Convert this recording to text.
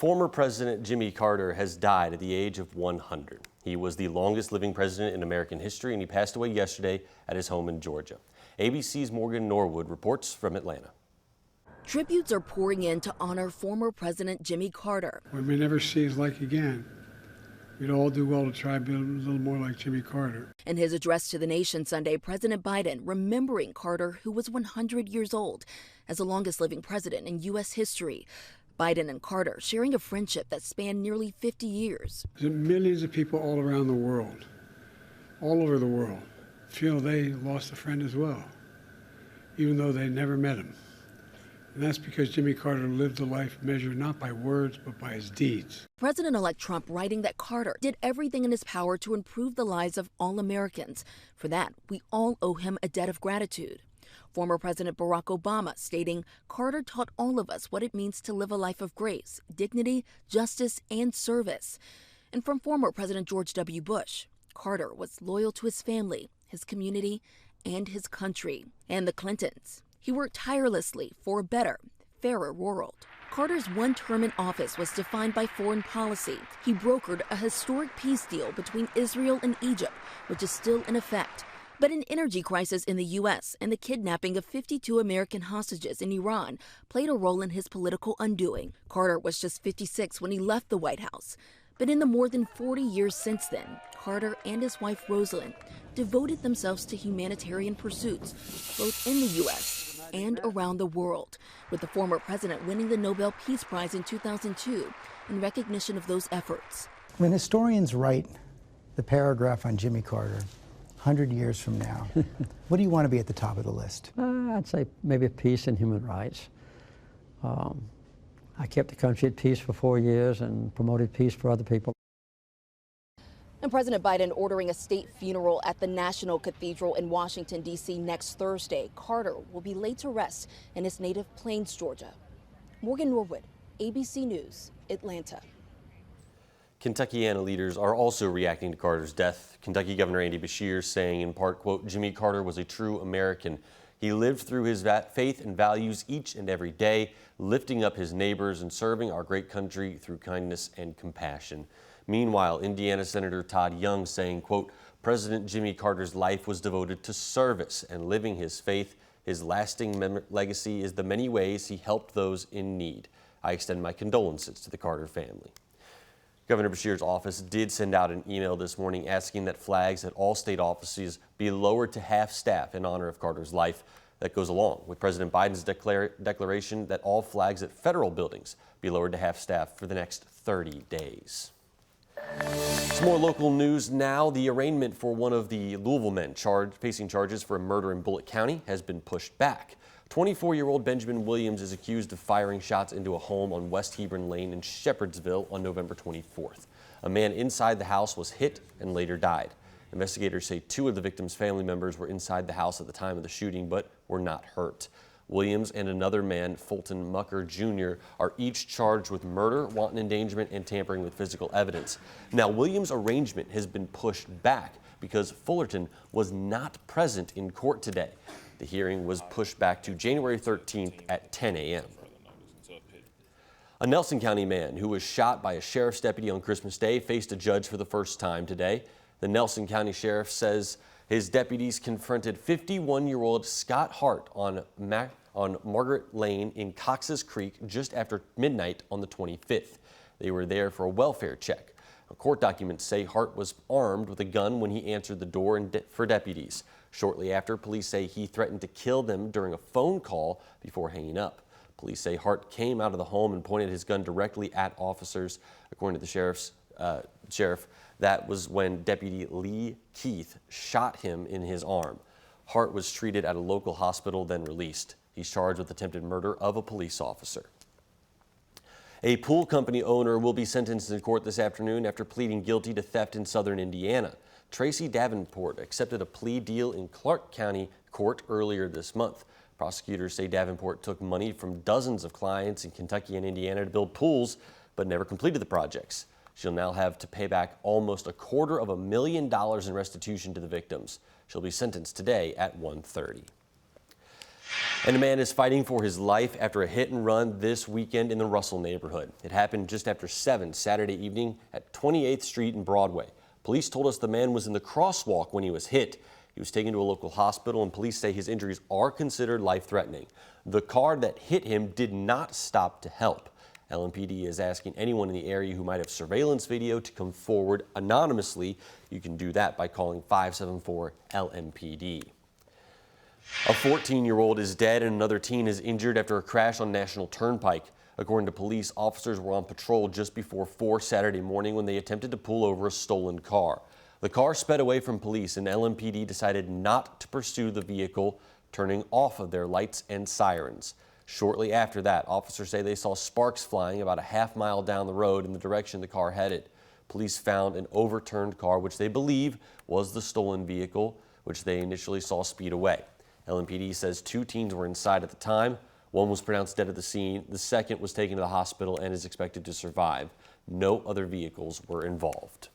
Former President Jimmy Carter has died at the age of 100. He was the longest living president in American history, and he passed away yesterday at his home in Georgia. ABC's Morgan Norwood reports from Atlanta. Tributes are pouring in to honor former President Jimmy Carter. We may never see his like again. We'd all do well to try to be a little more like Jimmy Carter. In his address to the nation Sunday, President Biden remembering Carter, who was 100 years old, as the longest living president in U.S. history. Biden and Carter sharing a friendship that spanned nearly 50 years. Millions of people all around the world, all over the world, feel they lost a friend as well, even though they never met him. And that's because Jimmy Carter lived a life measured not by words, but by his deeds. President-elect Trump writing that Carter did everything in his power to improve the lives of all Americans. For that, we all owe him a debt of gratitude. Former President Barack Obama stating, Carter taught all of us what it means to live a life of grace, dignity, justice, and service. And from former President George W. Bush, Carter was loyal to his family, his community, and his country. And the Clintons. He worked tirelessly for a better, fairer world. Carter's one term in office was defined by foreign policy. He brokered a historic peace deal between Israel and Egypt, which is still in effect. But an energy crisis in the U.S. and the kidnapping of 52 American hostages in Iran played a role in his political undoing. Carter was just 56 when he left the White House. But in the more than 40 years since then, Carter and his wife Rosalind devoted themselves to humanitarian pursuits, both in the U.S. and around the world, with the former president winning the Nobel Peace Prize in 2002 in recognition of those efforts. When historians write the paragraph on Jimmy Carter 100 years from now, what do you want to be at the top of the list? I'd say maybe peace and human rights. I kept the country at peace for 4 years and promoted peace for other people. And President Biden ordering a state funeral at the National Cathedral in Washington, D.C. next Thursday. Carter will be laid to rest in his native Plains, Georgia. Morgan Norwood, ABC News, Atlanta. Kentuckiana leaders are also reacting to Carter's death. Kentucky Governor Andy Beshear saying in part, quote, Jimmy Carter was a true American. He lived through his faith and values each and every day, lifting up his neighbors and serving our great country through kindness and compassion. Meanwhile, Indiana Senator Todd Young saying, quote, President Jimmy Carter's life was devoted to service and living his faith. His lasting legacy is the many ways he helped those in need. I extend my condolences to the Carter family. Governor Beshear's office did send out an email this morning asking that flags at all state offices be lowered to half staff in honor of Carter's life. That goes along with President Biden's declaration that all flags at federal buildings be lowered to half staff for the next 30 days. Some more local news now. The arraignment for one of the Louisville men facing charges for a murder in Bullitt County has been pushed back. 24-year-old Benjamin Williams is accused of firing shots into a home on West Hebron Lane in Shepherdsville on November 24th. A man inside the house was hit and later died. Investigators say 2 of the victim's family members were inside the house at the time of the shooting but were not hurt. Williams and another man, Fulton Mucker Jr., are each charged with murder, wanton endangerment, and tampering with physical evidence. Now, Williams' arraignment has been pushed back because Fullerton was not present in court today. The hearing was pushed back to January 13th at 10 a.m. A Nelson County man who was shot by a sheriff's deputy on Christmas Day faced a judge for the first time today. The Nelson County Sheriff says his deputies confronted 51-year-old Scott Hart on Margaret Lane in Cox's Creek just after midnight on the 25th. They were there for a welfare check. Court documents say Hart was armed with a gun when he answered the door for deputies. Shortly after, police say he threatened to kill them during a phone call before hanging up. Police say Hart came out of the home and pointed his gun directly at officers. According to the sheriff, that was when Deputy Lee Keith shot him in his arm. Hart was treated at a local hospital, then released. He's charged with attempted murder of a police officer. A pool company owner will be sentenced in court this afternoon after pleading guilty to theft in southern Indiana. Tracy Davenport accepted a plea deal in Clark County Court earlier this month. Prosecutors say Davenport took money from dozens of clients in Kentucky and Indiana to build pools, but never completed the projects. She'll now have to pay back almost $250,000 in restitution to the victims. She'll be sentenced today at 1:30. And a man is fighting for his life after a hit and run this weekend in the Russell neighborhood. It happened just after 7 Saturday evening at 28th Street and Broadway. Police told us the man was in the crosswalk when he was hit. He was taken to a local hospital, and police say his injuries are considered life-threatening. The car that hit him did not stop to help. LMPD is asking anyone in the area who might have surveillance video to come forward anonymously. You can do that by calling 574-LMPD. A 14-year-old is dead and another teen is injured after a crash on National Turnpike. According to police, officers were on patrol just before 4 Saturday morning when they attempted to pull over a stolen car. The car sped away from police, and LMPD decided not to pursue the vehicle, turning off of their lights and sirens. Shortly after that, officers say they saw sparks flying about a half-mile down the road in the direction the car headed. Police found an overturned car, which they believe was the stolen vehicle, which they initially saw speed away. LMPD says 2 teens were inside at the time. One was pronounced dead at the scene. The second was taken to the hospital and is expected to survive. No other vehicles were involved.